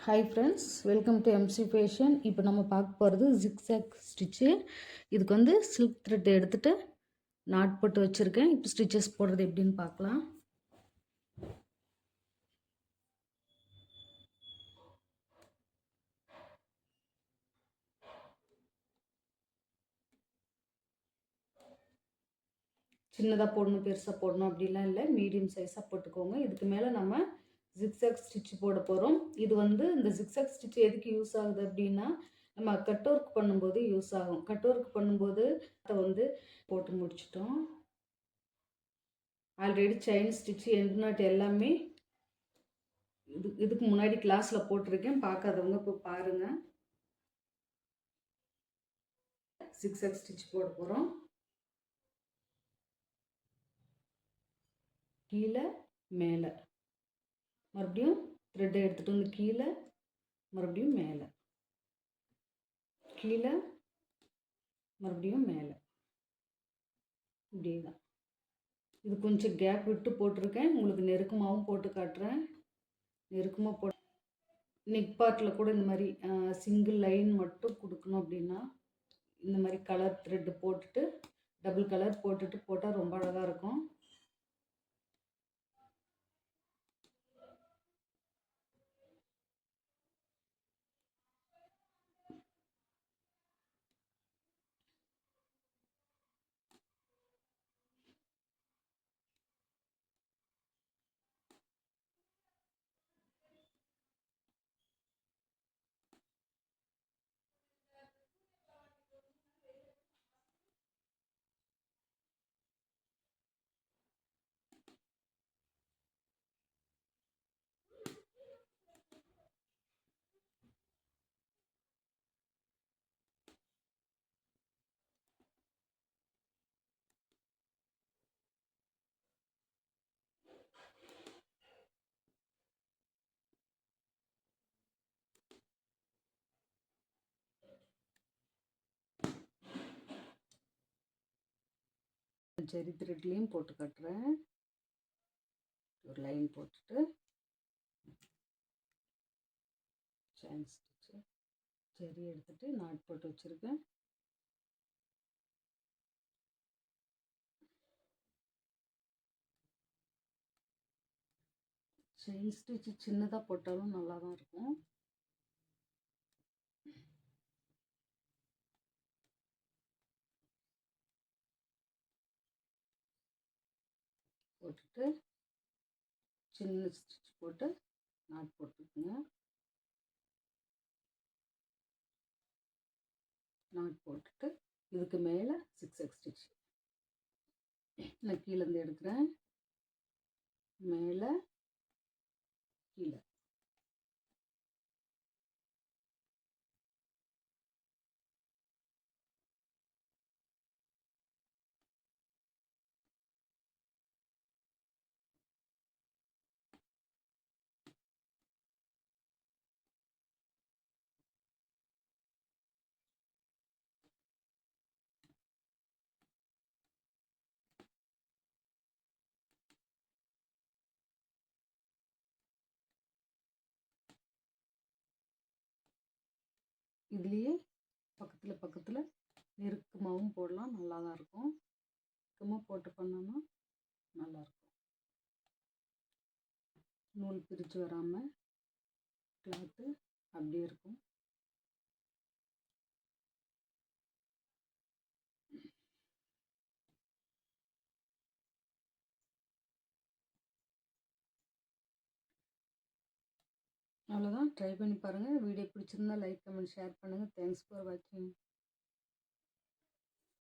Hi friends, welcome to MC fashion. இப்போ நம்ம பார்க்க போகிறது ஜிக்ஸாக் ஸ்டிச்சு. இதுக்கு வந்து சில்க் த்ரெட் எடுத்துகிட்டு நாட் போட்டு வச்சுருக்கேன். இப்போ ஸ்டிச்சஸ் போடுறது எப்படின்னு பார்க்கலாம். சின்னதாக போடணும், பெருசாக போடணும் அப்படிலாம் இல்லை, மீடியம் சைஸாக போட்டுக்கோங்க. இதுக்கு மேலே நம்ம ஜிக்ஸாக் ஸ்டிச் போட போகிறோம். இது வந்து இந்த ஜிக்ஸாக் ஸ்டிச் எதுக்கு யூஸ் ஆகுது அப்படின்னா, நம்ம கட் ஒர்க் பண்ணும்போது யூஸ் ஆகும். கட் ஒர்க் பண்ணும்போது அதை வந்து போட்டு முடிச்சிட்டோம். Already chain stitch end not எல்லாமே இதுக்கு முன்னாடி கிளாஸில் போட்டிருக்கேன். பார்க்காதவங்க இப்போ பாருங்கள். ஜிக்ஸாக் ஸ்டிச் போட போகிறோம். கீழே மேலே மறுபடியும் த்ரெட்டை எடுத்துகிட்டு வந்து கீழே மறுபடியும் மேலே, கீழே மறுபடியும் மேலே, இப்படியே தான். இது கொஞ்சம் கேப் விட்டு போட்டிருக்கேன். உங்களுக்கு நெருக்கமாகவும் போட்டு காட்டுறேன். நெருக்கமாக போட்டு நெக் பார்ட்டில் கூட இந்த மாதிரி சிங்கிள் லைன் மட்டும் கொடுக்கணும் அப்படின்னா இந்த மாதிரி கலர் த்ரெட்டு போட்டுட்டு டபுள் கலர் போட்டுட்டு போட்டால் ரொம்ப அழகாக இருக்கும். ஜரி த்ரெட்லேயும் போட்டு காட்டுறேன். ஒரு லைன் போட்டுட்டு செயின் ஸ்டிச்சு ஜரி எடுத்துட்டு நாட் போட்டு வச்சுருக்கேன். செயின் ஸ்டிச்சு சின்னதாக போட்டாலும் நல்லா தான் இருக்கும். போட்டுட்டு சின்ன ஸ்டிச் போட்டு நாட் போட்டுக்குங்க. நாட் போட்டுட்டு இதுக்கு மேலே ஜிக்ஸாக் ஸ்டிச் நான் கீழேருந்து எடுக்கிறேன். மேலே கீழே இதுலேயே பக்கத்தில் பக்கத்தில் நெருக்கமாகவும் போடலாம், நல்லா தான் இருக்கும். நெருக்கமாக போட்டு பண்ணோன்னா நல்லாயிருக்கும். நூல் பிரித்து வராமல் கிளாத்து அப்படியே இருக்கும். அவ்வளோதான். ட்ரை பண்ணி பாருங்கள். வீடியோ பிடிச்சிருந்தா லைக், கமெண்ட், ஷேர் பண்ணுங்கள். தேங்க்ஸ் ஃபார் வாட்சிங்.